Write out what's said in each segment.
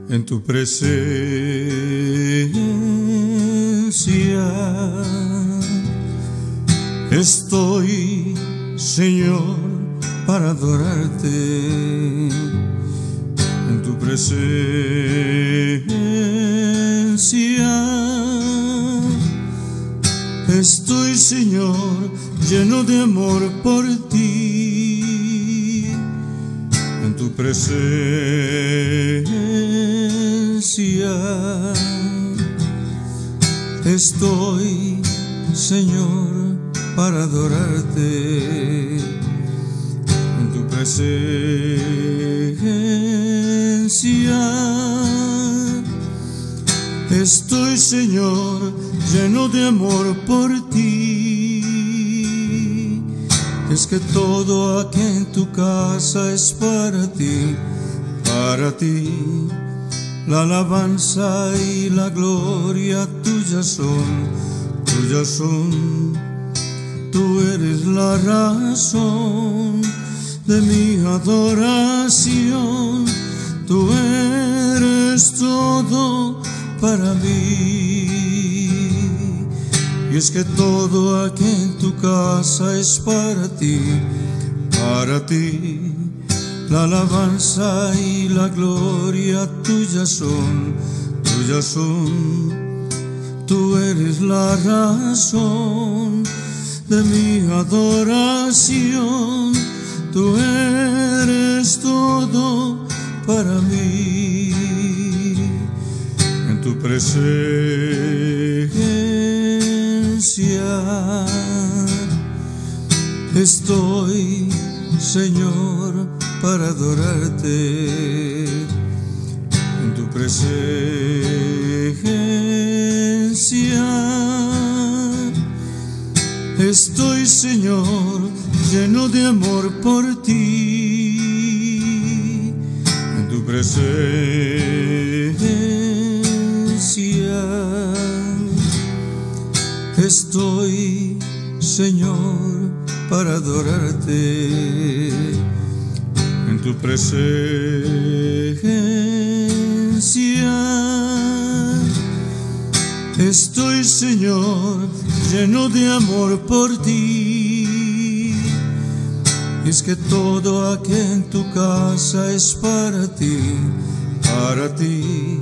en tu presencia. Estoy, Señor, para adorarte en tu presencia. Estoy, Señor, lleno de amor por ti en tu presencia. Estoy, Señor, para adorarte en tu presencia. Estoy, Señor, lleno de amor por ti. Es que todo aquí en tu casa es para ti, para ti. La alabanza y la gloria tuyas son, tuyas son. Tú eres la razón de mi adoración. Tú eres todo para mí. Y es que todo aquí en tu casa es para ti, para ti. La alabanza y la gloria tuyas son, tuyas son. Tú eres la razón de mi adoración. Tú eres todo para mí. En tu presencia estoy, Señor, para adorarte en tu presencia. Estoy, Señor, lleno de amor por ti en tu presencia. Estoy, Señor, para adorarte en tu presencia. Estoy, Señor, lleno de amor por ti. Es que todo aquí en tu casa es para ti, para ti.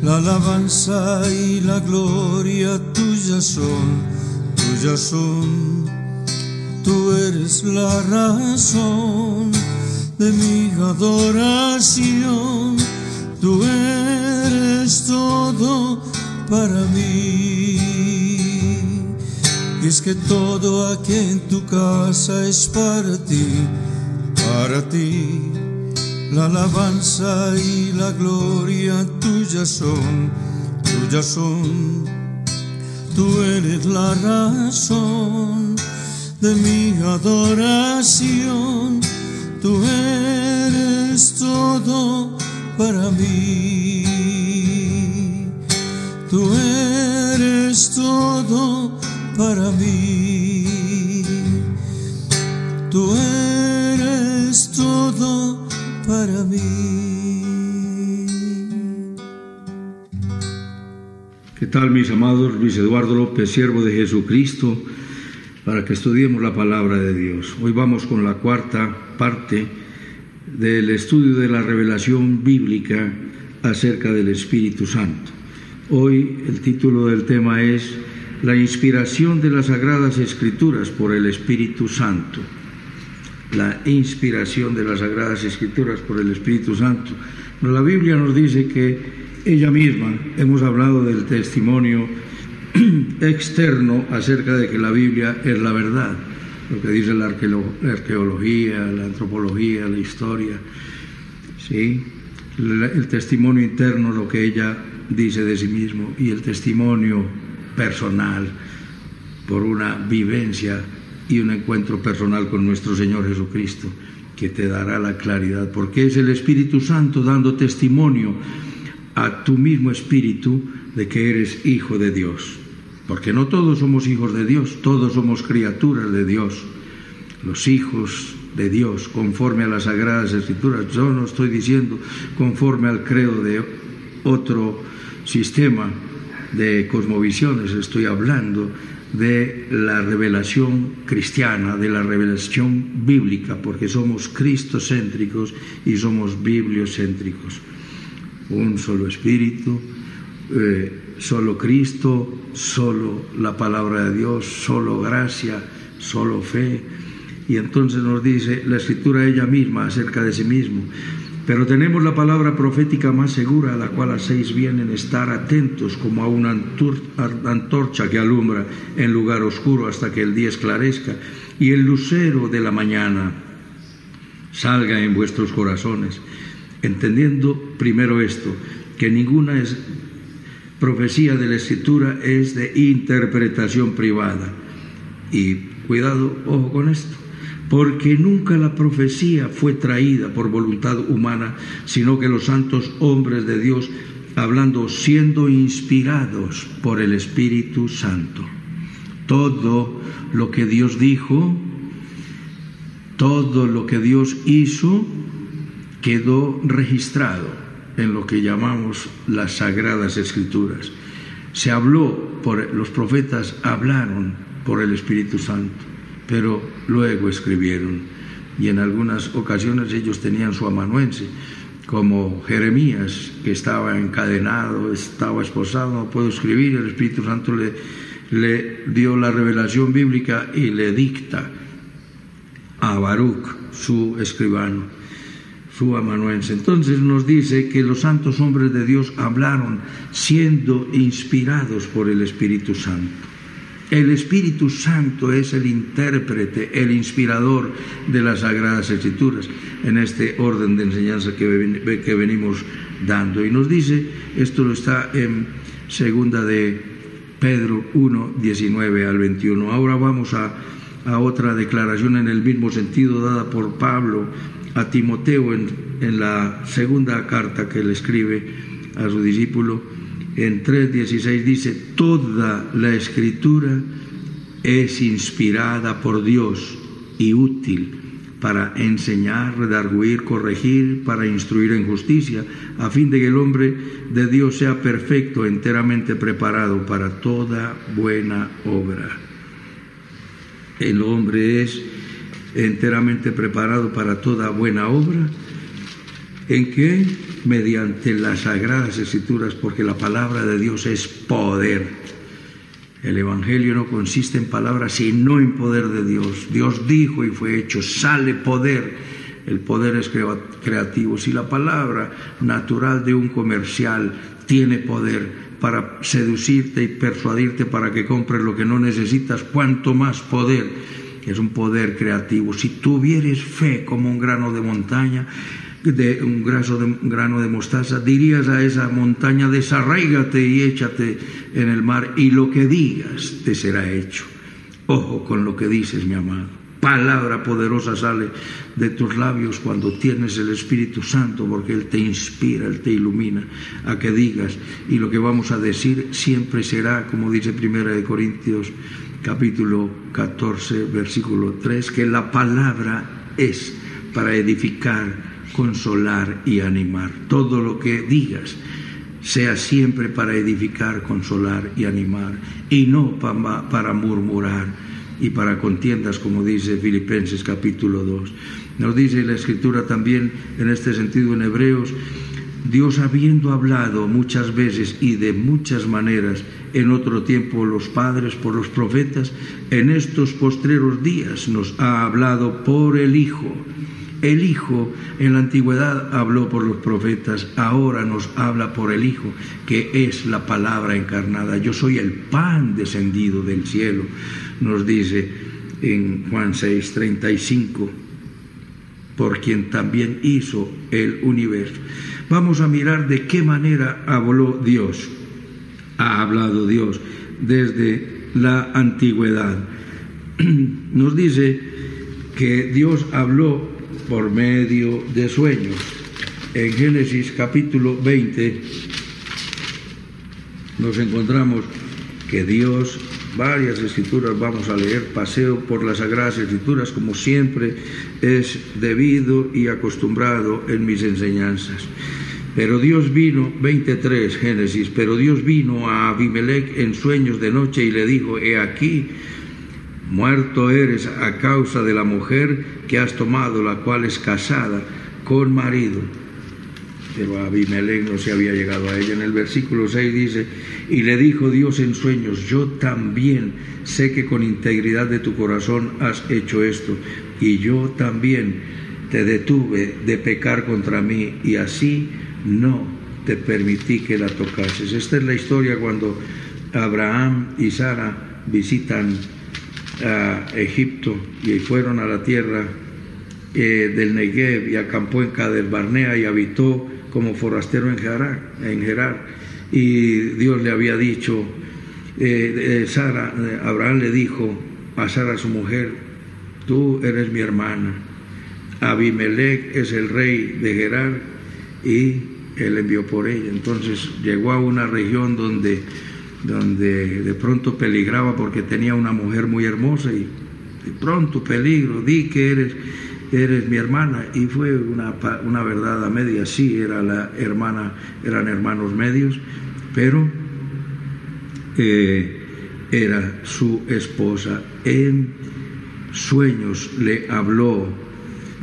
La alabanza y la gloria tuyas son, tuyas son. Tú eres la razón de mi adoración. Tú eres todo para mí. Y es que todo aquí en tu casa es para ti, para ti. La alabanza y la gloria tuyas son, tuyas son. Tú eres la razón de mi adoración. Tú eres todo para mí. Tú eres todo para mí. Tú eres todo para mí. ¿Qué tal, mis amados? Luis Eduardo López, siervo de Jesucristo, para que estudiemos la palabra de Dios. Hoy vamos con la cuarta parte del estudio de la revelación bíblica acerca del Espíritu Santo. Hoy el título del tema es la inspiración de las Sagradas Escrituras por el Espíritu Santo. La inspiración de las Sagradas Escrituras por el Espíritu Santo. Pero la Biblia nos dice que ella misma, hemos hablado del testimonio externo acerca de que la Biblia es la verdad, lo que dice la arqueología, la antropología, la historia, ¿sí? El testimonio interno, lo que ella dice de sí mismo, y el testimonio personal por una vivencia y un encuentro personal con nuestro Señor Jesucristo, que te dará la claridad, porque es el Espíritu Santo dando testimonio a tu mismo espíritu de que eres hijo de Dios, porque no todos somos hijos de Dios, todos somos criaturas de Dios. Los hijos de Dios, conforme a las Sagradas Escrituras. Yo no estoy diciendo conforme al credo de otro sistema de cosmovisiones, estoy hablando de la revelación cristiana, de la revelación bíblica, porque somos cristocéntricos y somos bibliocéntricos. Un solo Espíritu, solo Cristo, solo la palabra de Dios, solo gracia, solo fe. Y entonces nos dice la Escritura ella misma acerca de sí mismo. Pero tenemos la palabra profética más segura, a la cual hacéis bien en estar atentos como a una antorcha que alumbra en lugar oscuro hasta que el día esclarezca y el lucero de la mañana salga en vuestros corazones. Entendiendo primero esto, que ninguna profecía de la Escritura es de interpretación privada. Y cuidado, ojo con esto, porque nunca la profecía fue traída por voluntad humana, sino que los santos hombres de Dios, hablando, siendo inspirados por el Espíritu Santo. Todo lo que Dios dijo, todo lo que Dios hizo, quedó registrado en lo que llamamos las Sagradas Escrituras. Se habló, los profetas hablaron por el Espíritu Santo, pero luego escribieron, y en algunas ocasiones ellos tenían su amanuense, como Jeremías, que estaba encadenado, estaba esposado, no puedo escribir, el Espíritu Santo le dio la revelación bíblica y le dicta a Baruch, su escribano, su amanuense. Entonces nos dice que los santos hombres de Dios hablaron siendo inspirados por el Espíritu Santo. El Espíritu Santo es el intérprete, el inspirador de las Sagradas Escrituras, en este orden de enseñanza que venimos dando. Y nos dice, esto lo está en segunda de Pedro 1, 19 al 21. Ahora vamos a otra declaración en el mismo sentido dada por Pablo a Timoteo en la segunda carta que le escribe a su discípulo. En 3:16 dice, toda la Escritura es inspirada por Dios y útil para enseñar, redarguir, corregir, para instruir en justicia, a fin de que el hombre de Dios sea perfecto, enteramente preparado para toda buena obra. El hombre es enteramente preparado para toda buena obra. ¿En qué? Mediante las Sagradas Escrituras, porque la palabra de Dios es poder. El Evangelio no consiste en palabras, sino en poder de Dios. Dios dijo y fue hecho, sale poder. El poder es creativo. Si la palabra natural de un comercial tiene poder para seducirte y persuadirte para que compres lo que no necesitas, cuanto más poder. Es un poder creativo. Si tuvieres fe como un grano de montaña, de un grano de mostaza, dirías a esa montaña, desarraígate y échate en el mar, y lo que digas te será hecho. Ojo con lo que dices, mi amado. Palabra poderosa sale de tus labios cuando tienes el Espíritu Santo, porque Él te inspira, Él te ilumina a que digas, y lo que vamos a decir siempre será, como dice 1 Corintios capítulo 14 versículo 3, que la palabra es para edificar, consolar y animar. Todo lo que digas sea siempre para edificar, consolar y animar, y no para murmurar y para contiendas, como dice Filipenses capítulo 2. Nos dice la Escritura también en este sentido en Hebreos, Dios habiendo hablado muchas veces y de muchas maneras en otro tiempo los padres por los profetas, en estos postreros días nos ha hablado por el Hijo. El Hijo en la antigüedad habló por los profetas, ahora nos habla por el Hijo, que es la palabra encarnada. Yo soy el pan descendido del cielo, nos dice en Juan 6:35, por quien también hizo el universo. Vamos a mirar de qué manera habló Dios. Ha hablado Dios desde la antigüedad. Nos dice que Dios habló por medio de sueños. En Génesis capítulo 20 nos encontramos que Dios, varias escrituras vamos a leer, paseo por las Sagradas Escrituras como siempre es debido y acostumbrado en mis enseñanzas. Pero Dios vino, 23 Génesis, pero Dios vino a Abimelech en sueños de noche y le dijo: he aquí, muerto eres a causa de la mujer que has tomado, la cual es casada con marido. Pero Abimelech no se había llegado a ella. En el versículo 6 dice: y le dijo Dios en sueños: yo también sé que con integridad de tu corazón has hecho esto, y yo también te detuve de pecar contra mí, y así no te permití que la tocases. Esta es la historia cuando Abraham y Sara visitan a Egipto y fueron a la tierra del Negev, y acampó en Cades Barnea y habitó como forastero en Gerar. Y Dios le había dicho, Abraham le dijo a Sara, su mujer: tú eres mi hermana. Abimelech es el rey de Gerar y él envió por ella. Entonces llegó a una región donde de pronto peligraba porque tenía una mujer muy hermosa, y de pronto peligro: di que eres mi hermana. Y fue una verdad a medias. Sí, eran hermanos medios, pero era su esposa. En sueños le habló.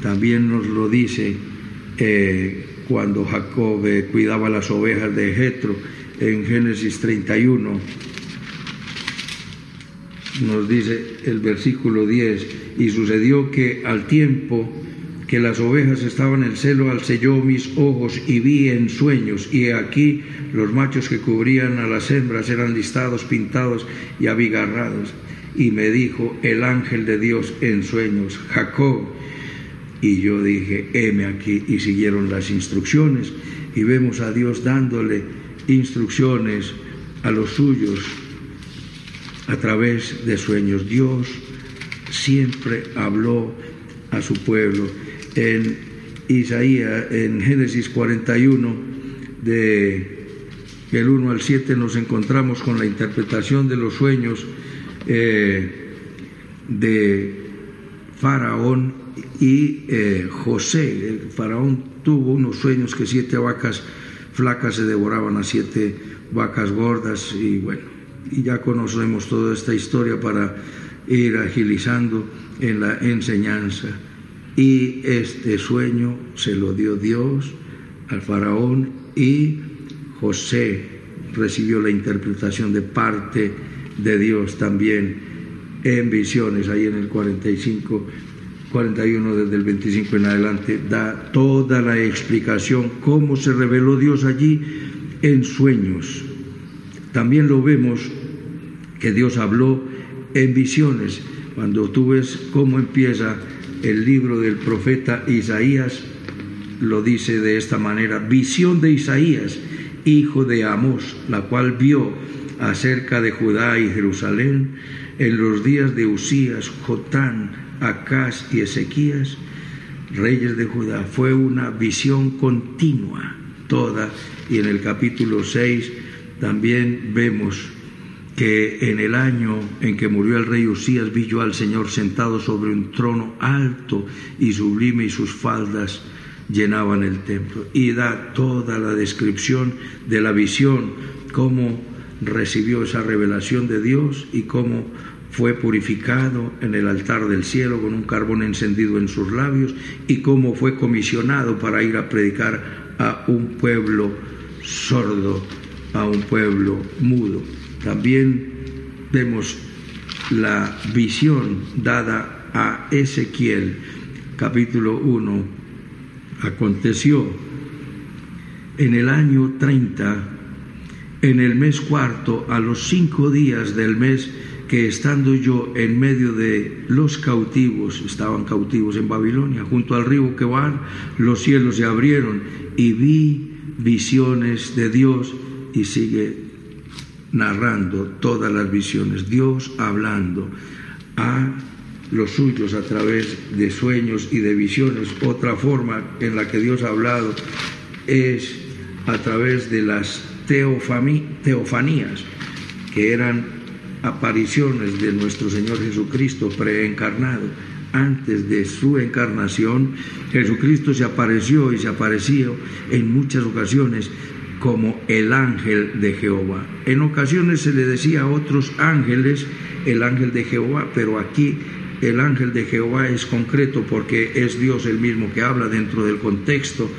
También nos lo dice cuando Jacob cuidaba las ovejas de Jetro, en Génesis 31. Nos dice el versículo 10: y sucedió que al tiempo que las ovejas estaban en celo, alcé yo mis ojos y vi en sueños, y he aquí los machos que cubrían a las hembras eran listados, pintados y abigarrados. Y me dijo el ángel de Dios en sueños: Jacob. Y yo dije: heme aquí. Y siguieron las instrucciones, y vemos a Dios dándole instrucciones a los suyos a través de sueños. Dios siempre habló a su pueblo. En Isaías, en Génesis 41, del 1 al 7, nos encontramos con la interpretación de los sueños de Faraón y José. El Faraón tuvo unos sueños que 7 vacas flacas se devoraban a 7 vacas gordas, y bueno, y ya conocemos toda esta historia para ir agilizando en la enseñanza. Y este sueño se lo dio Dios al Faraón, y José recibió la interpretación de parte de Dios también en visiones. Ahí en el 41, desde el 25 en adelante, da toda la explicación cómo se reveló Dios allí en sueños. También lo vemos que Dios habló en visiones. Cuando tú ves cómo empieza el libro del profeta Isaías, lo dice de esta manera: visión de Isaías, hijo de Amós, la cual vio acerca de Judá y Jerusalén en los días de Usías, Jotán, Acaz y Ezequías, reyes de Judá. Fue una visión continua toda. Y en el capítulo 6 también vemos que en el año en que murió el rey Usías, vi yo al Señor sentado sobre un trono alto y sublime, y sus faldas llenaban el templo. Y da toda la descripción de la visión, cómo recibió esa revelación de Dios y cómo fue purificado en el altar del cielo con un carbón encendido en sus labios, y cómo fue comisionado para ir a predicar a un pueblo sordo, a un pueblo mudo. También vemos la visión dada a Ezequiel, capítulo 1. Aconteció en el año 30, en el mes cuarto, a los 5 días del mes, que estando yo en medio de los cautivos, estaban cautivos en Babilonia, junto al río Quebar, los cielos se abrieron y vi visiones de Dios. Y sigue narrando todas las visiones, Dios hablando a los suyos a través de sueños y de visiones. Otra forma en la que Dios ha hablado es a través de las teofanías, que eran apariciones de nuestro Señor Jesucristo preencarnado. antes de su encarnación, Jesucristo se apareció y se apareció en muchas ocasiones como el ángel de Jehová. En ocasiones se le decía a otros ángeles el ángel de Jehová, pero aquí el ángel de Jehová es concreto porque es Dios el mismo que habla. Dentro del contexto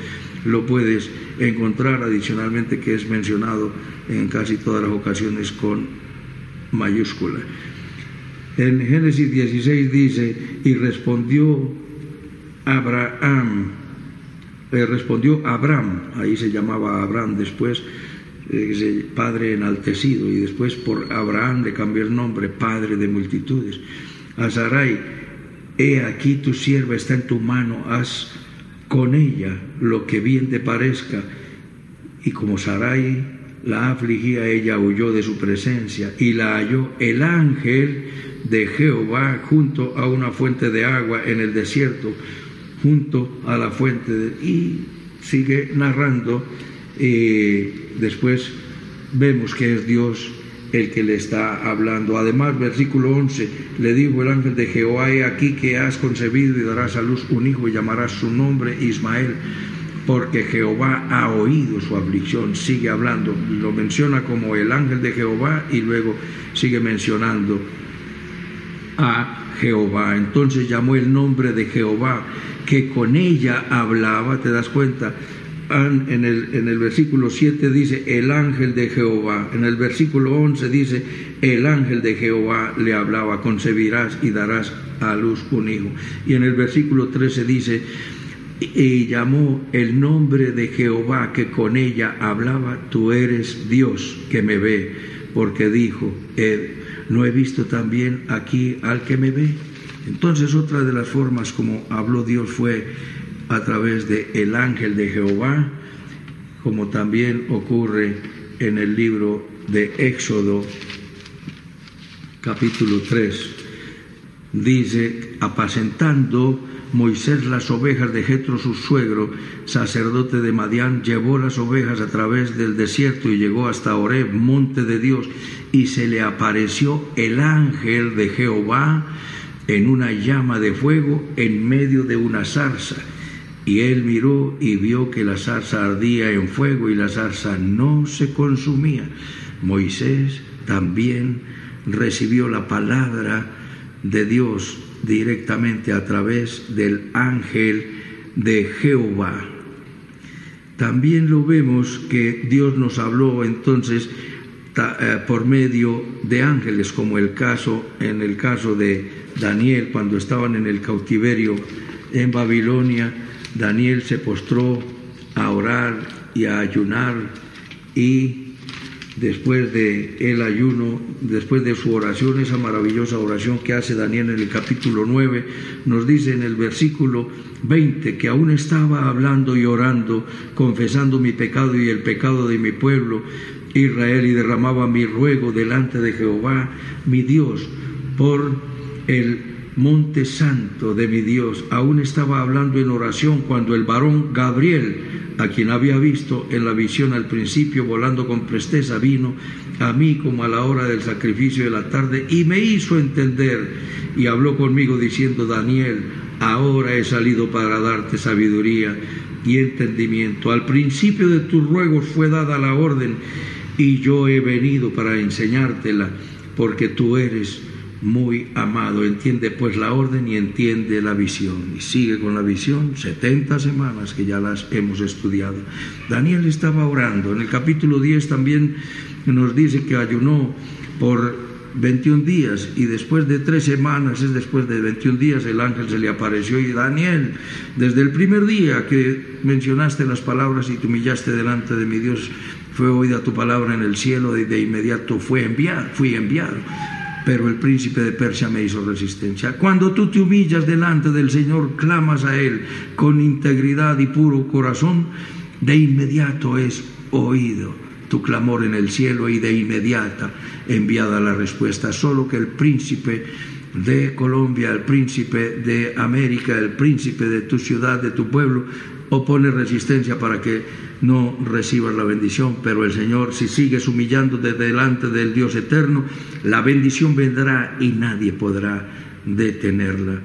lo puedes encontrar adicionalmente, que es mencionado en casi todas las ocasiones con mayúscula. En Génesis 16 dice: y respondió Abraham, ahí se llamaba Abraham después, padre enaltecido, y después por Abraham le cambió el nombre, padre de multitudes. A Sarai: he aquí tu sierva está en tu mano, haz con ella lo que bien te parezca. Y como Sarai la afligía, ella huyó de su presencia, y la halló el ángel de Jehová junto a una fuente de agua en el desierto, junto a la fuente y sigue narrando. Después vemos que es Dios el que le está hablando. Además, versículo 11, le dijo el ángel de Jehová: he aquí que has concebido y darás a luz un hijo, y llamarás su nombre Ismael, porque Jehová ha oído su aflicción. Sigue hablando, lo menciona como el ángel de Jehová y luego sigue mencionando a Jehová. Entonces llamó el nombre de Jehová, que con ella hablaba. ¿Te das cuenta? En el versículo 7 dice el ángel de Jehová, en el versículo 11 dice el ángel de Jehová le hablaba: concebirás y darás a luz un hijo. Y en el versículo 13 dice: y llamó el nombre de Jehová, que con ella hablaba: tú eres Dios que me ve, porque dijo: ¿no he visto también aquí al que me ve? Entonces, otra de las formas como habló Dios fue a través de el ángel de Jehová, como también ocurre en el libro de Éxodo capítulo 3. Dice: apacentando Moisés las ovejas de Jetro su suegro, sacerdote de Madián, llevó las ovejas a través del desierto y llegó hasta Horeb, monte de Dios, y se le apareció el ángel de Jehová en una llama de fuego en medio de una zarza. Y él miró y vio que la zarza ardía en fuego y la zarza no se consumía. Moisés también recibió la palabra de Dios directamente a través del ángel de Jehová. También lo vemos que Dios nos habló entonces por medio de ángeles, como en el caso de Daniel, cuando estaban en el cautiverio en Babilonia. Daniel se postró a orar y a ayunar, y después de el ayuno, después de su oración, esa maravillosa oración que hace Daniel en el capítulo 9, nos dice en el versículo 20 que aún estaba hablando y orando, confesando mi pecado y el pecado de mi pueblo Israel, y derramaba mi ruego delante de Jehová mi Dios por el monte santo de mi Dios. Aún estaba hablando en oración cuando el varón Gabriel, a quien había visto en la visión al principio volando con presteza, vino a mí como a la hora del sacrificio de la tarde y me hizo entender y habló conmigo diciendo: Daniel, ahora he salido para darte sabiduría y entendimiento. Al principio de tus ruegos fue dada la orden y yo he venido para enseñártela, porque tú eres muy amado. Entiende pues la orden y entiende la visión. Y sigue con la visión, 70 semanas que ya las hemos estudiado. Daniel estaba orando. En el capítulo 10 también nos dice que ayunó por 21 días y después de 3 semanas, es después de 21 días, el ángel se le apareció y: Daniel, desde el primer día que mencionaste las palabras y te humillaste delante de mi Dios, fue oída tu palabra en el cielo y de inmediato fui enviado. Pero el príncipe de Persia me hizo resistencia. Cuando tú te humillas delante del Señor, clamas a Él con integridad y puro corazón, de inmediato es oído tu clamor en el cielo y de inmediata enviada la respuesta. Solo que el príncipe de Colombia, el príncipe de América, el príncipe de tu ciudad, de tu pueblo, opone resistencia para que no recibas la bendición. Pero el Señor, si sigues humillándote delante del Dios eterno, la bendición vendrá y nadie podrá detenerla.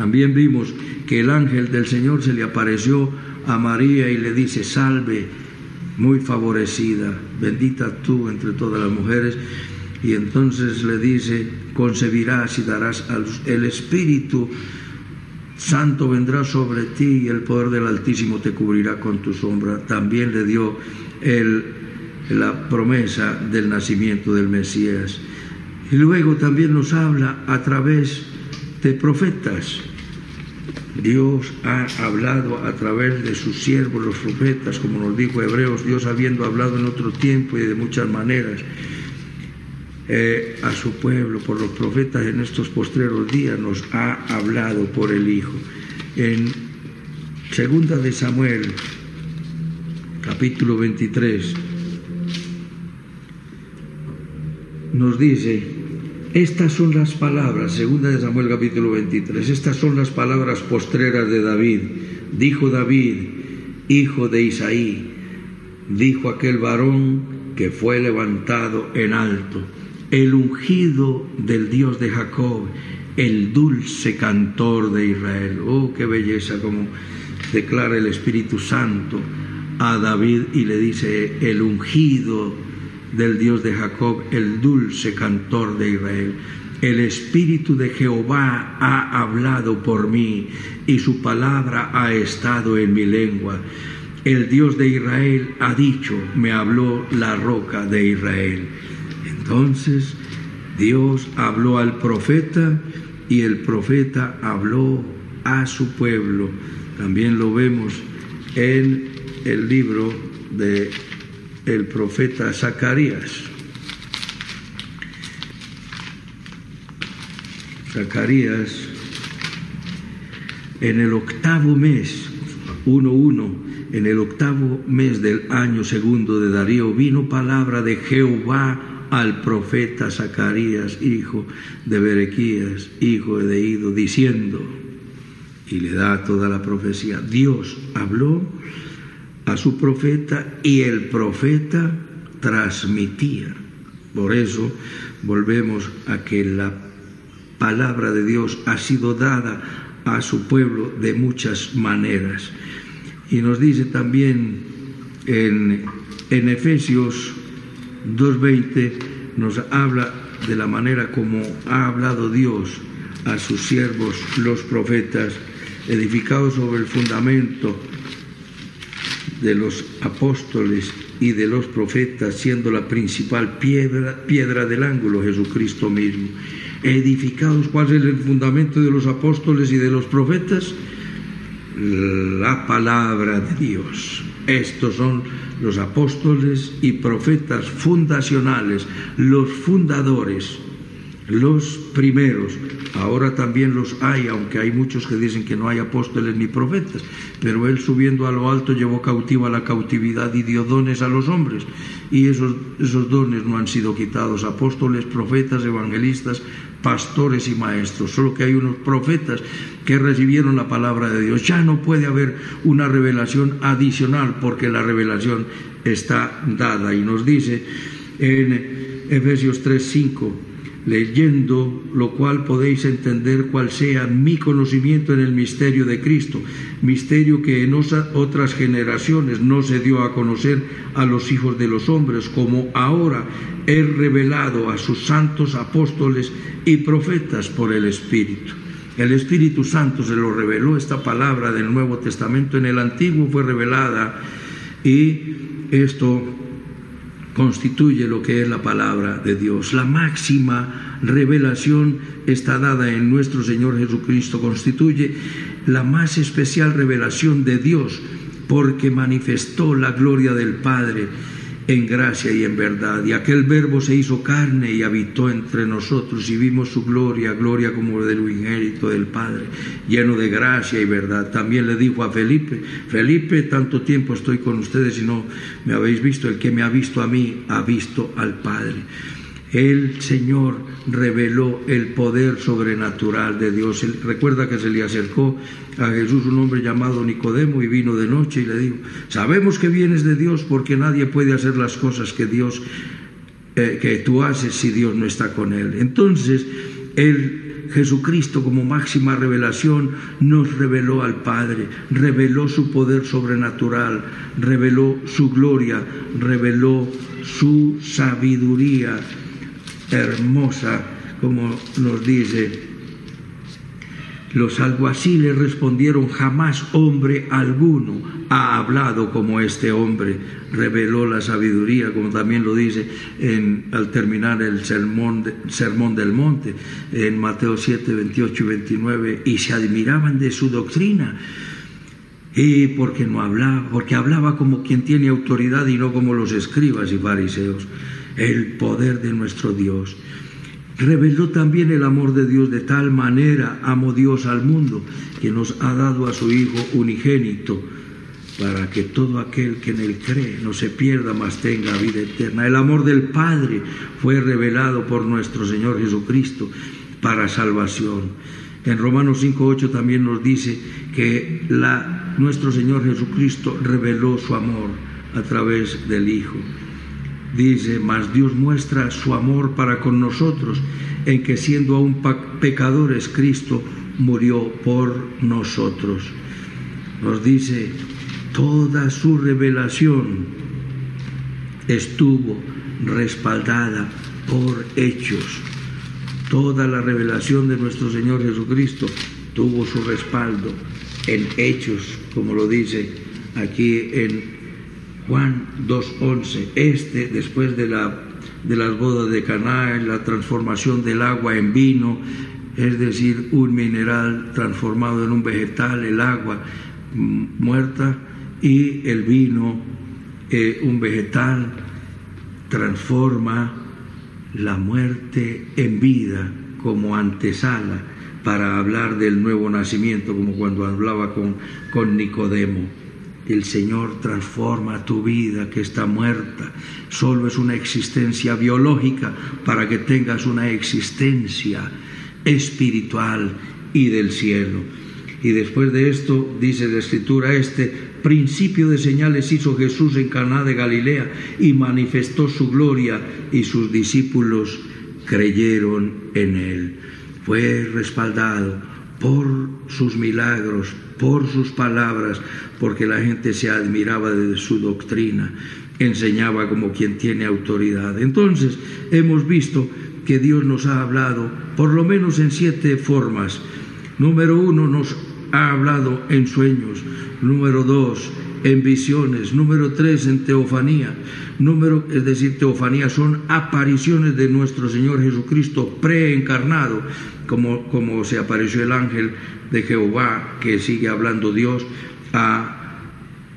También vimos que el ángel del Señor se le apareció a María y le dice: salve, muy favorecida, bendita tú entre todas las mujeres. Y entonces le dice: concebirás y darás a luz, el Espíritu Santo vendrá sobre ti y el poder del Altísimo te cubrirá con tu sombra. También le dio la promesa del nacimiento del Mesías. Y luego también nos habla a través de profetas. Dios ha hablado a través de sus siervos, los profetas, como nos dijo Hebreos, Dios habiendo hablado en otro tiempo y de muchas maneras a su pueblo por los profetas en estos postreros días, nos ha hablado por el Hijo. En 2 de Samuel, capítulo 23, nos dice: estas son las palabras, 2 de Samuel capítulo 23, estas son las palabras postreras de David. Dijo David, hijo de Isaí, dijo aquel varón que fue levantado en alto, el ungido del Dios de Jacob, el dulce cantor de Israel. Oh, qué belleza, como declara el Espíritu Santo a David y le dice: el ungido del Dios de Jacob, el dulce cantor de Israel. El Espíritu de Jehová ha hablado por mí y su palabra ha estado en mi lengua. El Dios de Israel ha dicho, me habló la roca de Israel. Entonces Dios habló al profeta y el profeta habló a su pueblo. También lo vemos en el libro de el profeta Zacarías. Zacarías, en el 8º mes, 1:1, en el 8º mes del año segundo de Darío, vino palabra de Jehová al profeta Zacarías, hijo de Berequías, hijo de Ido, diciendo, y le da toda la profecía. Dios habló a su profeta y el profeta transmitía. Por eso volvemos a que la palabra de Dios ha sido dada a su pueblo de muchas maneras. Y nos dice también en Efesios 2:20, nos habla de la manera como ha hablado Dios a sus siervos, los profetas, edificados sobre el fundamento de los apóstoles y de los profetas, siendo la principal piedra del ángulo Jesucristo mismo. Edificados, ¿cuál es el fundamento de los apóstoles y de los profetas? La palabra de Dios. Estos son los apóstoles y profetas fundacionales, los fundadores, los primeros. Ahora también los hay, aunque hay muchos que dicen que no hay apóstoles ni profetas, pero él, subiendo a lo alto, llevó cautiva la cautividad y dio dones a los hombres, y esos dones no han sido quitados: apóstoles, profetas, evangelistas, pastores y maestros. Solo que hay unos profetas que recibieron la palabra de Dios. Ya no puede haber una revelación adicional, porque la revelación está dada. Y nos dice en Efesios 3:5, leyendo lo cual podéis entender cuál sea mi conocimiento en el misterio de Cristo, misterio que en otras generaciones no se dio a conocer a los hijos de los hombres, como ahora he revelado a sus santos apóstoles y profetas por el Espíritu. El Espíritu Santo se lo reveló. Esta palabra del Nuevo Testamento en el Antiguo fue revelada, y esto constituye lo que es la palabra de Dios. La máxima revelación está dada en nuestro Señor Jesucristo. Constituye la más especial revelación de Dios, porque manifestó la gloria del Padre en gracia y en verdad. Y aquel Verbo se hizo carne y habitó entre nosotros, y vimos su gloria, gloria como del unigénito del Padre, lleno de gracia y verdad. También le dijo a Felipe: Felipe, tanto tiempo estoy con ustedes y no me habéis visto. El que me ha visto a mí, ha visto al Padre. El Señor reveló el poder sobrenatural de Dios. Recuerda que se le acercó a Jesús un hombre llamado Nicodemo, y vino de noche y le dijo: sabemos que vienes de Dios, porque nadie puede hacer las cosas que tú haces si Dios no está con él. Entonces el Jesucristo como máxima revelación nos reveló al Padre, reveló su poder sobrenatural, reveló su gloria, reveló su sabiduría hermosa, como nos dice. Los alguaciles respondieron: jamás hombre alguno ha hablado como este hombre. Reveló la sabiduría, como también lo dice al terminar el sermón del monte, en Mateo 7, 28 y 29, y se admiraban de su doctrina. Y porque hablaba como quien tiene autoridad y no como los escribas y fariseos. El poder de nuestro Dios. Reveló también el amor de Dios: de tal manera amó Dios al mundo, que nos ha dado a su Hijo unigénito, para que todo aquel que en él cree no se pierda, mas tenga vida eterna. El amor del Padre fue revelado por nuestro Señor Jesucristo para salvación. En Romanos 5:8 también nos dice que nuestro Señor Jesucristo reveló su amor a través del Hijo. Dice: mas Dios muestra su amor para con nosotros, en que siendo aún pecadores, Cristo murió por nosotros. Nos dice: toda su revelación estuvo respaldada por hechos. Toda la revelación de nuestro Señor Jesucristo tuvo su respaldo en hechos, como lo dice aquí en Juan 2:11. Después de las bodas de Caná, la transformación del agua en vino, es decir, un mineral transformado en un vegetal, el agua muerta, y el vino, un vegetal, transforma la muerte en vida como antesala para hablar del nuevo nacimiento, como cuando hablaba con Nicodemo. El Señor transforma tu vida que está muerta. Solo es una existencia biológica para que tengas una existencia espiritual y del cielo. Y después de esto, dice la Escritura, principio de señales hizo Jesús en Caná de Galilea y manifestó su gloria, y sus discípulos creyeron en él. Fue respaldado por sus milagros, por sus palabras, porque la gente se admiraba de su doctrina, enseñaba como quien tiene autoridad. Entonces hemos visto que Dios nos ha hablado por lo menos en 7 formas. Número 1, nos ha hablado en sueños. Número 2, en visiones. Número 3, en teofanía. Es decir, teofanía son apariciones de nuestro Señor Jesucristo preencarnado, como se apareció el ángel de Jehová, que sigue hablando Dios, a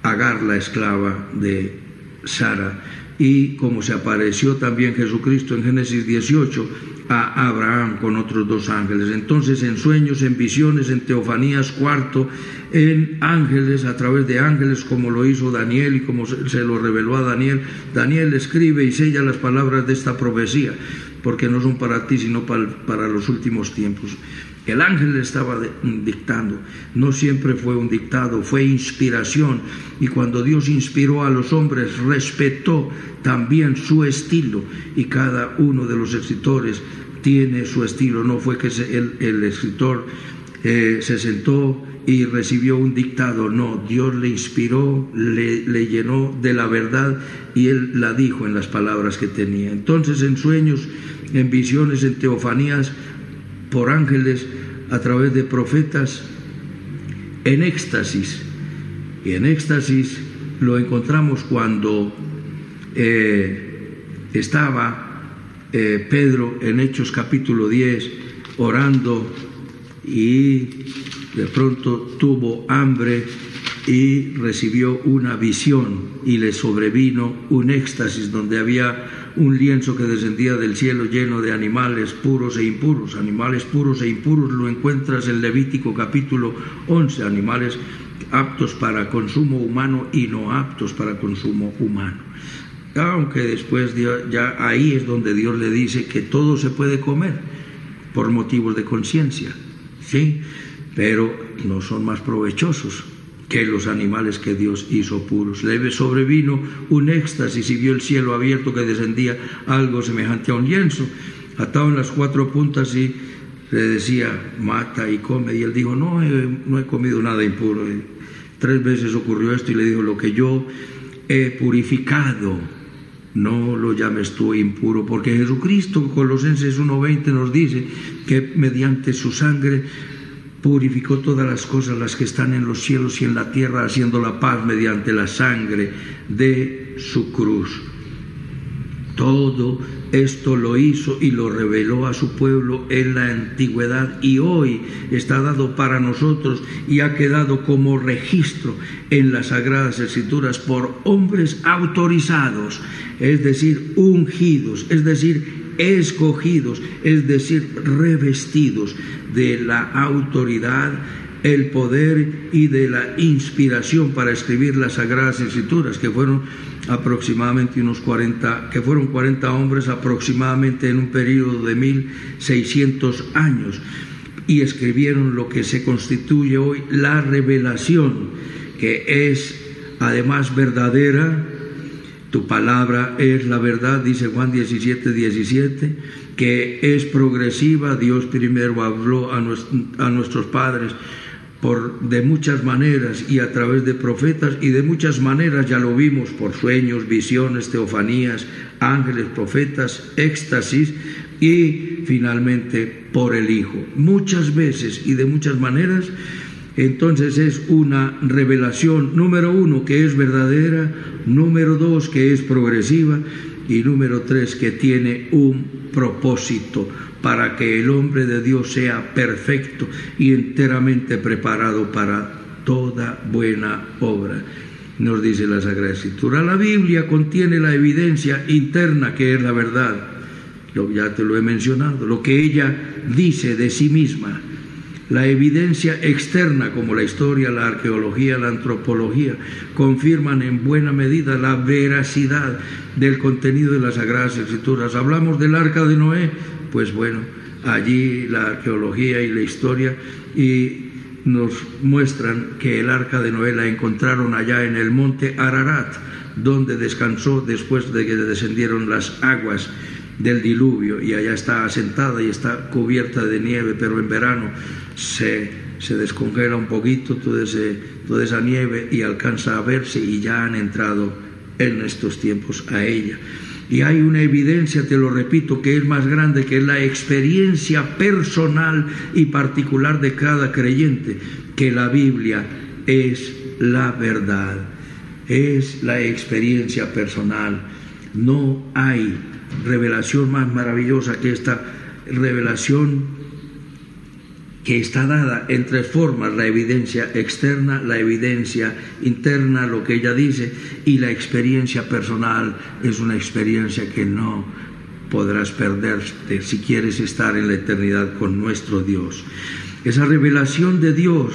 Agar, la esclava de Sara, y como se apareció también Jesucristo en Génesis 18 a Abraham con otros 2 ángeles. Entonces, en sueños, en visiones, en teofanías. 4, en ángeles, a través de ángeles, como lo hizo Daniel y como se lo reveló a Daniel. Daniel escribe y sella las palabras de esta profecía, porque no son para ti, sino para los últimos tiempos. El ángel le estaba dictando. No siempre fue un dictado, fue inspiración. Y cuando Dios inspiró a los hombres, respetó también su estilo. Y cada uno de los escritores tiene su estilo. No fue que el escritor se sentó y recibió un dictado. No, Dios le inspiró, le llenó de la verdad, y él la dijo en las palabras que tenía. Entonces, en sueños, en visiones, en teofanías, por ángeles, a través de profetas, en éxtasis. Y en éxtasis lo encontramos cuando estaba Pedro en Hechos capítulo 10 orando, y de pronto tuvo hambre y recibió una visión, y le sobrevino un éxtasis donde había un lienzo que descendía del cielo lleno de animales puros e impuros. Animales puros e impuros lo encuentras en Levítico capítulo 11, animales aptos para consumo humano y no aptos para consumo humano. Aunque después ya ahí es donde Dios le dice que todo se puede comer por motivos de conciencia, ¿sí? Pero no son más provechosos que los animales que Dios hizo puros. Le sobrevino un éxtasis y vio el cielo abierto, que descendía algo semejante a un lienzo, atado en las 4 puntas, y le decía, mata y come, y él dijo, no he comido nada impuro. Y 3 veces ocurrió esto y le dijo, lo que yo he purificado, no lo llames tú impuro, porque Jesucristo, Colosenses 1:20 nos dice que mediante su sangre purificó todas las cosas, las que están en los cielos y en la tierra, haciendo la paz mediante la sangre de su cruz. Todo esto lo hizo y lo reveló a su pueblo en la antigüedad, y hoy está dado para nosotros y ha quedado como registro en las Sagradas Escrituras por hombres autorizados, es decir, ungidos, es decir, escogidos, es decir, revestidos de la autoridad, el poder y de la inspiración para escribir las Sagradas Escrituras, que fueron aproximadamente 40 hombres aproximadamente en un periodo de 1600 años, y escribieron lo que se constituye hoy la revelación, que es además verdadera. Tu palabra es la verdad, dice Juan 17:17, que es progresiva. Dios primero habló a nuestros padres de muchas maneras y a través de profetas, y de muchas maneras ya lo vimos, por sueños, visiones, teofanías, ángeles, profetas, éxtasis, y finalmente por el Hijo. Muchas veces y de muchas maneras. Entonces es una revelación, número 1, que es verdadera, número 2, que es progresiva, y número 3, que tiene un propósito para que el hombre de Dios sea perfecto y enteramente preparado para toda buena obra. Nos dice la Sagrada Escritura. La Biblia contiene la evidencia interna, que es la verdad, ya te lo he mencionado, lo que ella dice de sí misma. La evidencia externa, como la historia, la arqueología, la antropología, confirman en buena medida la veracidad del contenido de las Sagradas Escrituras. Hablamos del Arca de Noé, pues bueno, allí la arqueología y la historia y nos muestran que el Arca de Noé la encontraron allá en el monte Ararat, donde descansó después de que descendieron las aguas del diluvio, y allá está asentada y está cubierta de nieve, pero en verano se descongela un poquito toda esa nieve y alcanza a verse, y ya han entrado en estos tiempos a ella. Y hay una evidencia, te lo repito, que es más grande, que es la experiencia personal y particular de cada creyente, que la Biblia es la verdad, es la experiencia personal. No hay revelación más maravillosa que esta revelación, que está dada en 3 formas: la evidencia externa, la evidencia interna, lo que ella dice, y la experiencia personal. Es una experiencia que no podrás perderte si quieres estar en la eternidad con nuestro Dios. Esa revelación de Dios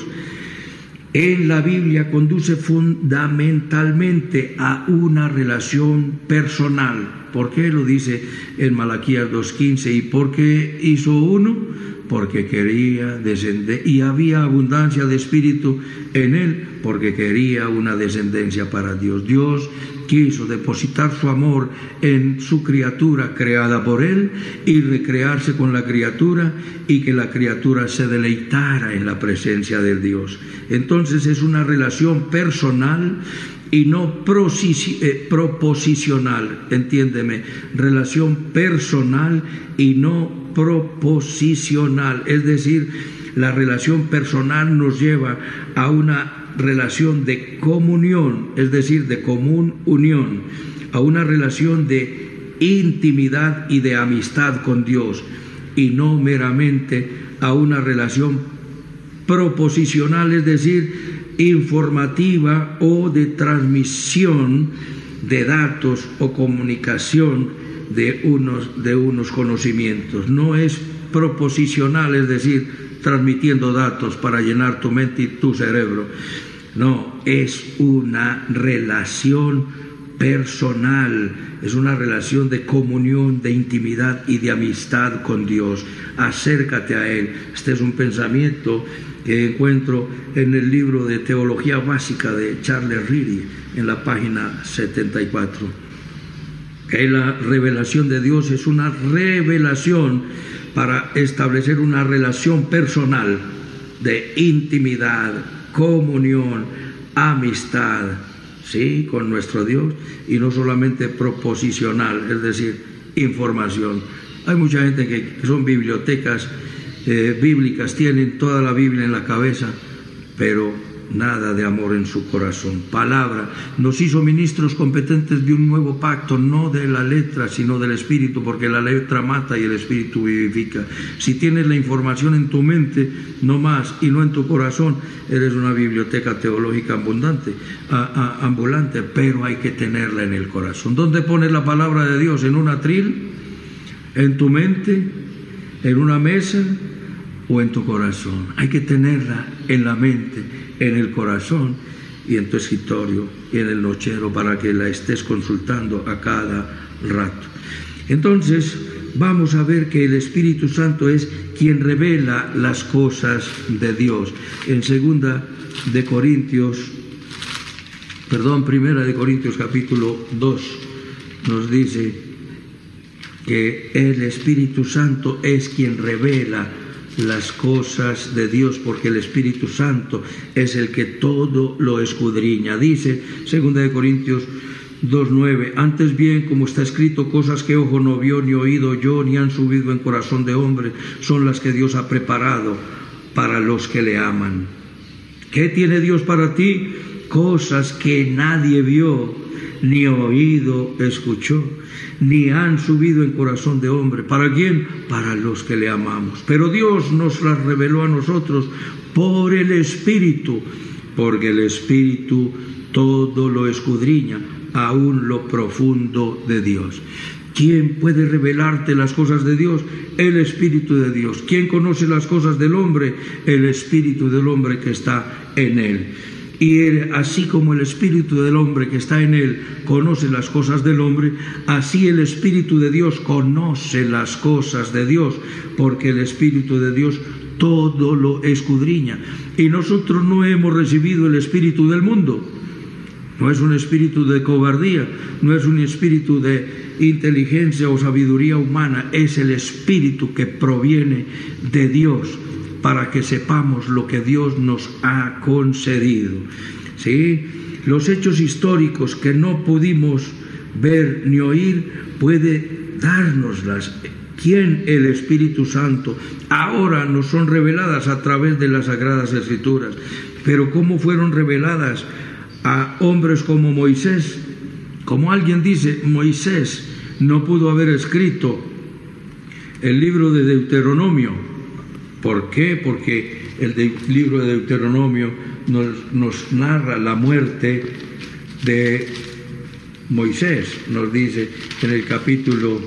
en la Biblia conduce fundamentalmente a una relación personal. ¿Por qué lo dice en Malaquías 2:15? ¿Y por qué hizo uno? Porque quería descender, y había abundancia de espíritu en él, porque quería una descendencia para Dios. Dios quiso depositar su amor en su criatura creada por él y recrearse con la criatura, y que la criatura se deleitara en la presencia del Dios. Entonces es una relación personal y no proposicional, entiéndeme, relación personal y no proposicional, es decir, la relación personal nos lleva a una relación de comunión, es decir, de común unión, a una relación de intimidad y de amistad con Dios, y no meramente a una relación proposicional, es decir, informativa o de transmisión de datos o comunicación de unos conocimientos. No es proposicional, es decir, transmitiendo datos para llenar tu mente y tu cerebro. No, es una relación personal, es una relación de comunión, de intimidad y de amistad con Dios. Acércate a Él. Este es un pensamiento que encuentro en el libro de Teología Básica de Charles Reedy, en la página 74. Que la revelación de Dios es una revelación para establecer una relación personal de intimidad, comunión, amistad, ¿sí?, con nuestro Dios, y no solamente proposicional, es decir, información. Hay mucha gente que son bibliotecas bíblicas, tienen toda la Biblia en la cabeza, pero nada de amor en su corazón. Palabra. Nos hizo ministros competentes de un nuevo pacto, no de la letra, sino del Espíritu, porque la letra mata y el Espíritu vivifica. Si tienes la información en tu mente, no más, y no en tu corazón, eres una biblioteca teológica ambulante, pero hay que tenerla en el corazón. ¿Dónde pones la palabra de Dios? ¿En un atril? ¿En tu mente? ¿En una mesa? ¿O en tu corazón? Hay que tenerla en la mente, en el corazón y en tu escritorio y en el nochero, para que la estés consultando a cada rato. Entonces vamos a ver que el Espíritu Santo es quien revela las cosas de Dios. En Primera de Corintios capítulo 2 nos dice que el Espíritu Santo es quien revela las cosas de Dios, porque el Espíritu Santo es el que todo lo escudriña. Dice 2 de Corintios 2:9: antes bien, como está escrito, cosas que ojo no vio, ni oído yo, ni han subido en corazón de hombre, son las que Dios ha preparado para los que le aman. ¿Qué tiene Dios para ti? Cosas que nadie vio, ni oído escuchó, ni han subido en corazón de hombre. ¿Para quién? Para los que le amamos. Pero Dios nos las reveló a nosotros por el Espíritu, porque el Espíritu todo lo escudriña, aún lo profundo de Dios. ¿Quién puede revelarte las cosas de Dios? El Espíritu de Dios. ¿Quién conoce las cosas del hombre? El Espíritu del hombre que está en él. Y así como el Espíritu del hombre que está en él conoce las cosas del hombre, así el Espíritu de Dios conoce las cosas de Dios, porque el Espíritu de Dios todo lo escudriña. Y nosotros no hemos recibido el espíritu del mundo. No es un espíritu de cobardía, no es un espíritu de inteligencia o sabiduría humana, es el Espíritu que proviene de Dios, para que sepamos lo que Dios nos ha concedido. ¿Sí? Los hechos históricos que no pudimos ver ni oír, puede dárnoslas. ¿Quién? El Espíritu Santo. Ahora nos son reveladas a través de las Sagradas Escrituras. Pero ¿cómo fueron reveladas a hombres como Moisés? Como alguien dice, Moisés no pudo haber escrito el libro de Deuteronomio. ¿Por qué? Porque el libro de Deuteronomio nos narra la muerte de Moisés. Nos dice en el capítulo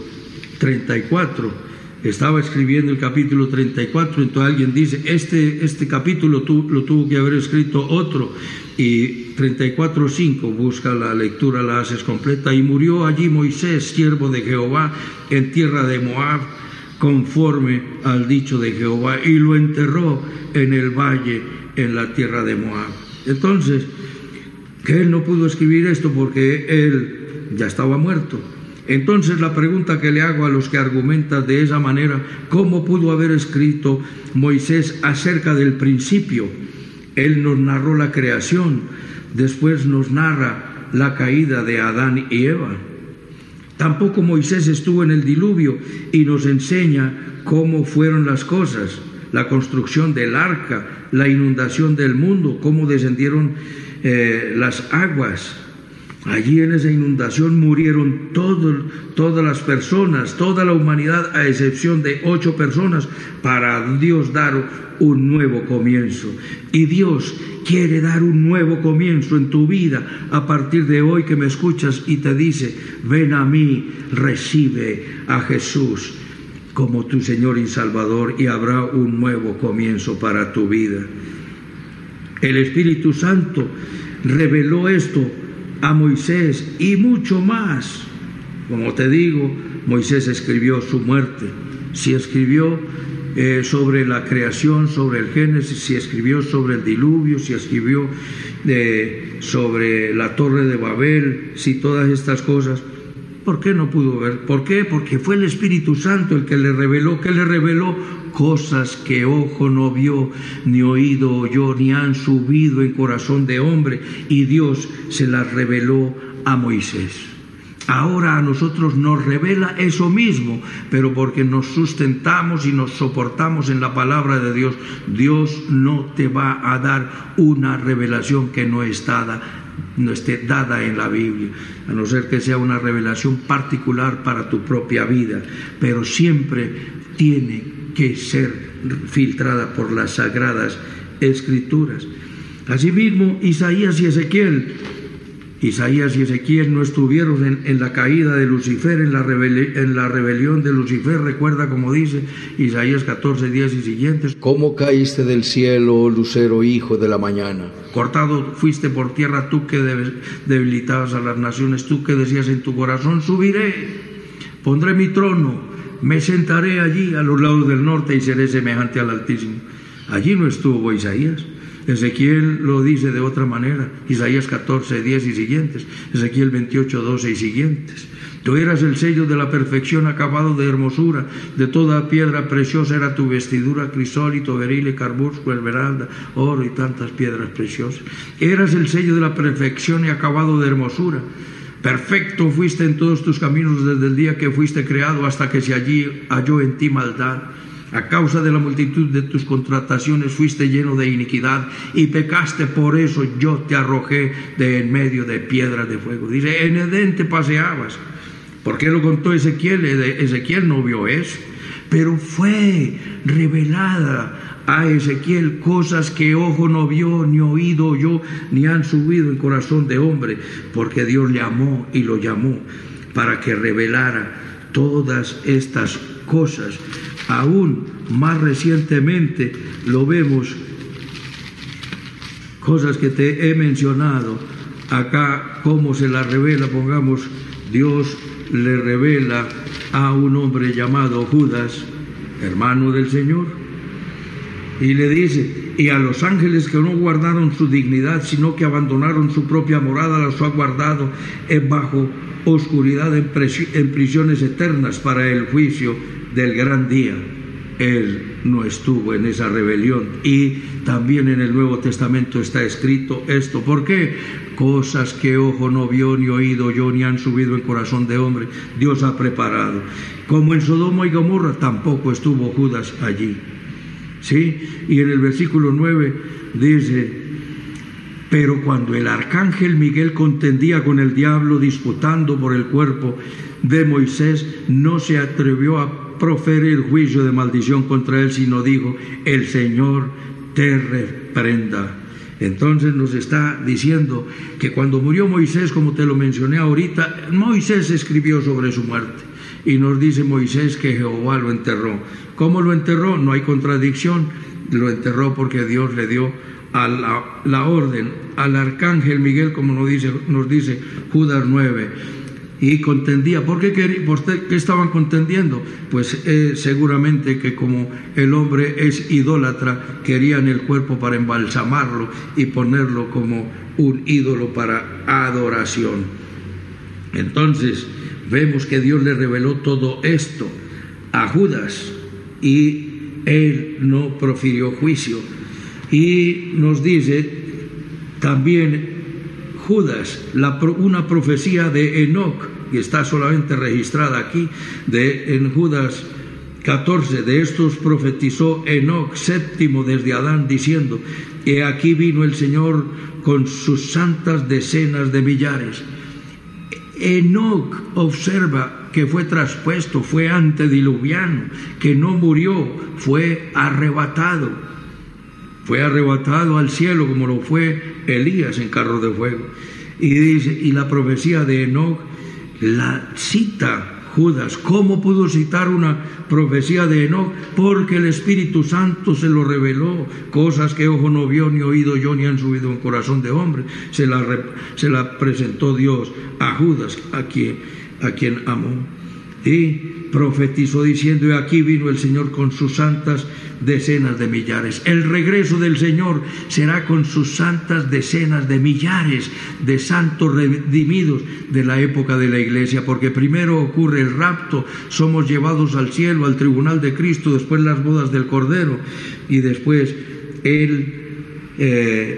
34, estaba escribiendo el capítulo 34, entonces alguien dice, este capítulo lo tuvo que haber escrito otro, y 34:5, busca la lectura, la haces completa. Y murió allí Moisés, siervo de Jehová, en tierra de Moab, conforme al dicho de Jehová, y lo enterró en el valle, en la tierra de Moab. Entonces, que él no pudo escribir esto porque él ya estaba muerto. Entonces la pregunta que le hago a los que argumentan de esa manera, ¿cómo pudo haber escrito Moisés acerca del principio? Él nos narró la creación, después nos narra la caída de Adán y Eva. Tampoco Moisés estuvo en el diluvio y nos enseña cómo fueron las cosas, la construcción del arca, la inundación del mundo, cómo descendieron las aguas. Allí en esa inundación murieron todas las personas, toda la humanidad, a excepción de 8 personas, para Dios dar un nuevo comienzo. Y Dios quiere dar un nuevo comienzo en tu vida a partir de hoy que me escuchas y te dice, ven a mí, recibe a Jesús como tu Señor y Salvador, y habrá un nuevo comienzo para tu vida. El Espíritu Santo reveló esto a Moisés y mucho más. Como te digo, Moisés escribió su muerte, si escribió sobre la creación, sobre el Génesis, si escribió sobre el diluvio, si escribió sobre la Torre de Babel, si todas estas cosas, ¿Por qué no pudo ver? ¿Por qué? Porque fue el Espíritu Santo el que le reveló. ¿Qué le reveló? Cosas que ojo no vio, ni oído oyó, ni han subido en corazón de hombre. Y Dios se las reveló a Moisés. Ahora a nosotros nos revela eso mismo, pero porque nos sustentamos y nos soportamos en la palabra de Dios, Dios no te va a dar una revelación que no esté dada en la Biblia, a no ser que sea una revelación particular para tu propia vida, pero siempre tiene que ser filtrada por las Sagradas Escrituras. Asimismo, Isaías y Ezequiel no estuvieron en la caída de Lucifer, en la rebelión de Lucifer. Recuerda como dice Isaías 14:10 y siguientes: ¿Cómo caíste del cielo, lucero, hijo de la mañana? Cortado fuiste por tierra, tú que debilitabas a las naciones, tú que decías en tu corazón: subiré, pondré mi trono, me sentaré allí a los lados del norte y seré semejante al Altísimo. Allí no estuvo Isaías. Ezequiel lo dice de otra manera, Isaías 14:10 y siguientes, Ezequiel 28:12 y siguientes. Tú eras el sello de la perfección, acabado de hermosura, de toda piedra preciosa era tu vestidura, crisólito, berilo, carbusco, esmeralda, oro y tantas piedras preciosas. Eras el sello de la perfección y acabado de hermosura. Perfecto fuiste en todos tus caminos desde el día que fuiste creado hasta que se halló en ti maldad. A causa de la multitud de tus contrataciones fuiste lleno de iniquidad y pecaste, por eso yo te arrojé de en medio de piedras de fuego. Dice, en Edén te paseabas. ¿Por qué lo contó Ezequiel? Ezequiel no vio eso, pero fue revelada a Ezequiel cosas que ojo no vio, ni oído oyó, ni han subido en corazón de hombre, porque Dios le amó y lo llamó para que revelara todas estas cosas. Aún más recientemente lo vemos, cosas que te he mencionado acá, cómo se las revela. Pongamos, Dios le revela a un hombre llamado Judas, hermano del Señor, y le dice: y a los ángeles que no guardaron su dignidad, sino que abandonaron su propia morada, los ha guardado bajo oscuridad en prisiones eternas para el juicio del gran día. Él no estuvo en esa rebelión. Y también en el Nuevo Testamento está escrito esto. ¿Por qué? Cosas que ojo no vio, ni oído oyó, ni han subido en corazón de hombre, Dios ha preparado. Como en Sodoma y Gomorra, tampoco estuvo Judas allí. ¿Sí? Y en el versículo 9 dice: pero cuando el arcángel Miguel contendía con el diablo, disputando por el cuerpo de Moisés, no se atrevió a proferir juicio de maldición contra él, sino dijo: el Señor te reprenda. Entonces nos está diciendo que cuando murió Moisés, como te lo mencioné ahorita, Moisés escribió sobre su muerte. Y nos dice Moisés que Jehová lo enterró. ¿Cómo lo enterró? No hay contradicción. Lo enterró porque Dios le dio la orden al arcángel Miguel, como nos dice Judas 9. Y contendía. ¿Por qué estaban contendiendo? Pues seguramente que como el hombre es idólatra, querían el cuerpo para embalsamarlo y ponerlo como un ídolo para adoración. Entonces vemos que Dios le reveló todo esto a Judas y él no profirió juicio. Y nos dice también Judas, una profecía de Enoc, y está solamente registrada aquí, en Judas 14, de estos profetizó Enoc, séptimo desde Adán, diciendo: he aquí vino el Señor con sus santas decenas de millares. Enoc observa que fue traspuesto, fue antediluviano, que no murió, fue arrebatado al cielo, como lo fue Elías en carro de fuego. Y dice, y la profecía de Enoc la cita Judas. ¿Cómo pudo citar una profecía de Enoc? Porque el Espíritu Santo se lo reveló, cosas que ojo no vio, ni oído yo, ni han subido en corazón de hombre. Se la presentó Dios a Judas, a quien amó. Y profetizó diciendo: y aquí vino el Señor con sus santas decenas de millares. El regreso del Señor será con sus santas decenas de millares de santos redimidos de la época de la Iglesia, porque primero ocurre el rapto, somos llevados al cielo, al tribunal de Cristo, después las bodas del Cordero y después el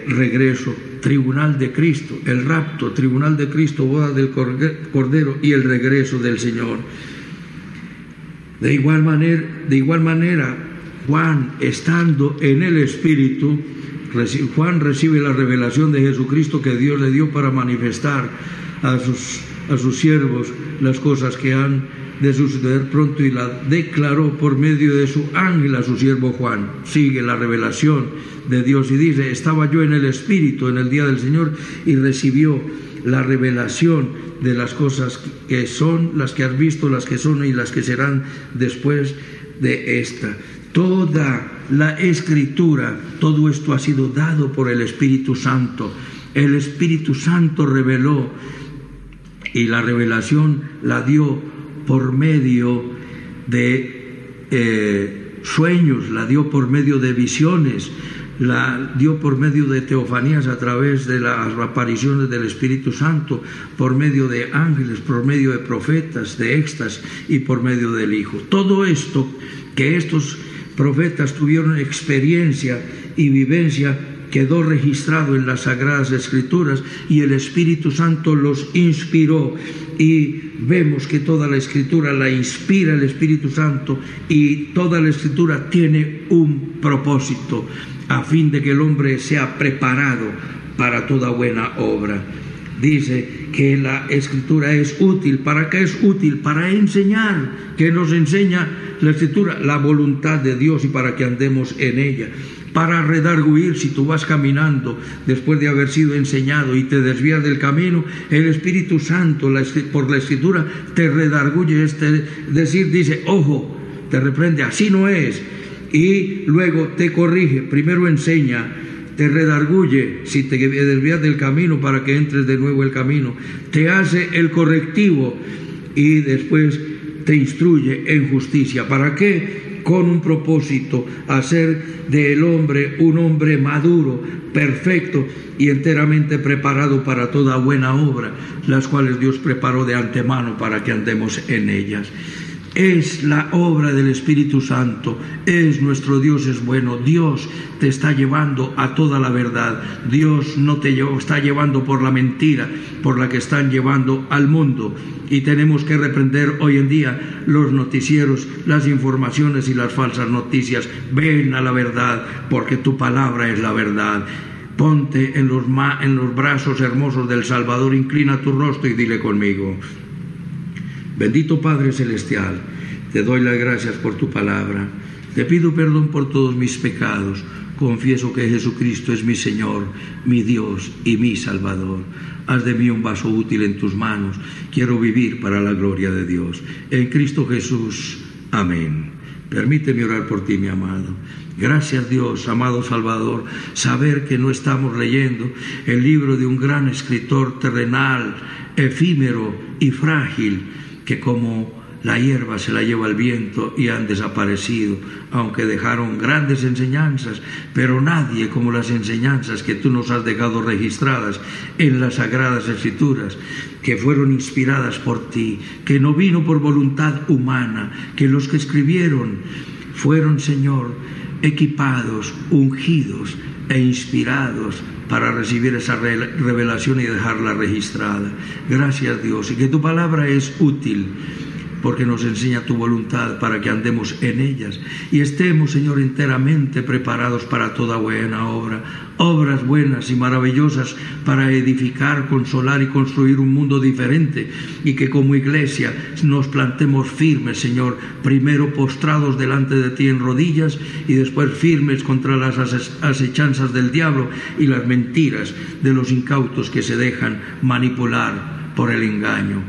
regreso, tribunal de Cristo, el rapto, tribunal de Cristo, bodas del Cordero y el regreso del Señor. De igual manera, Juan, estando en el Espíritu, Juan recibe la revelación de Jesucristo que Dios le dio para manifestar a sus siervos las cosas que han de suceder pronto, y la declaró por medio de su ángel a su siervo Juan. Sigue la revelación de Dios y dice: estaba yo en el Espíritu en el día del Señor y recibió la revelación de las cosas que son, las que has visto, las que son y las que serán después de esta. Toda la Escritura, todo esto ha sido dado por el Espíritu Santo. El Espíritu Santo reveló, y la revelación la dio por medio de sueños, la dio por medio de visiones, la dio por medio de teofanías a través de las apariciones del Espíritu Santo, por medio de ángeles, por medio de profetas, de éxtasis y por medio del Hijo. Todo esto que estos profetas tuvieron experiencia y vivencia quedó registrado en las Sagradas Escrituras, y el Espíritu Santo los inspiró, y vemos que toda la Escritura la inspira el Espíritu Santo, y toda la Escritura tiene un propósito, a fin de que el hombre sea preparado para toda buena obra. Dice que la Escritura es útil. ¿Para qué es útil? Para enseñar. ¿Qué nos enseña la Escritura? La voluntad de Dios, y para que andemos en ella. Para redarguir, si tú vas caminando después de haber sido enseñado y te desvías del camino, el Espíritu Santo por la Escritura te redarguye, dice: ojo, te reprende, así no es, y luego te corrige. Primero enseña, te redarguye si te desvías del camino para que entres de nuevo el camino, te hace el correctivo y después te instruye en justicia. ¿Para qué? Con un propósito: hacer del hombre un hombre maduro, perfecto y enteramente preparado para toda buena obra, las cuales Dios preparó de antemano para que andemos en ellas. Es la obra del Espíritu Santo, es nuestro Dios, es bueno. Dios te está llevando a toda la verdad. Dios no te está llevando por la mentira por la que están llevando al mundo. Y tenemos que reprender hoy en día los noticieros, las informaciones y las falsas noticias. Ven a la verdad, porque tu palabra es la verdad. Ponte en los brazos hermosos del Salvador, inclina tu rostro y dile conmigo: bendito Padre Celestial, te doy las gracias por tu palabra. Te pido perdón por todos mis pecados. Confieso que Jesucristo es mi Señor, mi Dios y mi Salvador. Haz de mí un vaso útil en tus manos. Quiero vivir para la gloria de Dios. En Cristo Jesús. Amén. Permíteme orar por ti, mi amado. Gracias, Dios, amado Salvador, saber que no estamos leyendo el libro de un gran escritor terrenal, efímero y frágil, que como la hierba se la lleva el viento y han desaparecido, aunque dejaron grandes enseñanzas, pero nadie como las enseñanzas que tú nos has dejado registradas en las Sagradas Escrituras, que fueron inspiradas por ti, que no vino por voluntad humana, que los que escribieron fueron, Señor, equipados, ungidos e inspirados para recibir esa revelación y dejarla registrada. Gracias, Dios, y que tu palabra es útil, porque nos enseña tu voluntad para que andemos en ellas y estemos, Señor, enteramente preparados para toda buena obra, obras buenas y maravillosas para edificar, consolar y construir un mundo diferente, y que como iglesia nos plantemos firmes, Señor, primero postrados delante de ti en rodillas y después firmes contra las acechanzas del diablo y las mentiras de los incautos que se dejan manipular por el engaño,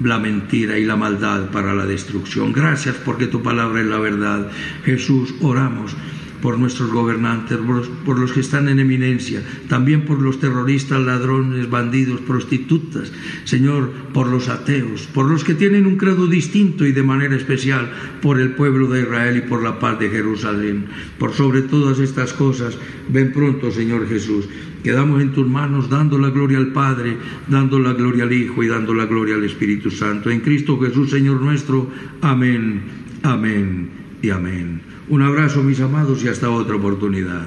la mentira y la maldad para la destrucción. Gracias porque tu palabra es la verdad. Jesús, oramos por nuestros gobernantes, por los que están en eminencia, también por los terroristas, ladrones, bandidos, prostitutas, Señor, por los ateos, por los que tienen un credo distinto y de manera especial por el pueblo de Israel y por la paz de Jerusalén. Por sobre todas estas cosas, ven pronto, Señor Jesús. Quedamos en tus manos dando la gloria al Padre, dando la gloria al Hijo y dando la gloria al Espíritu Santo. En Cristo Jesús, Señor nuestro. Amén, amén y amén. Un abrazo, mis amados, y hasta otra oportunidad.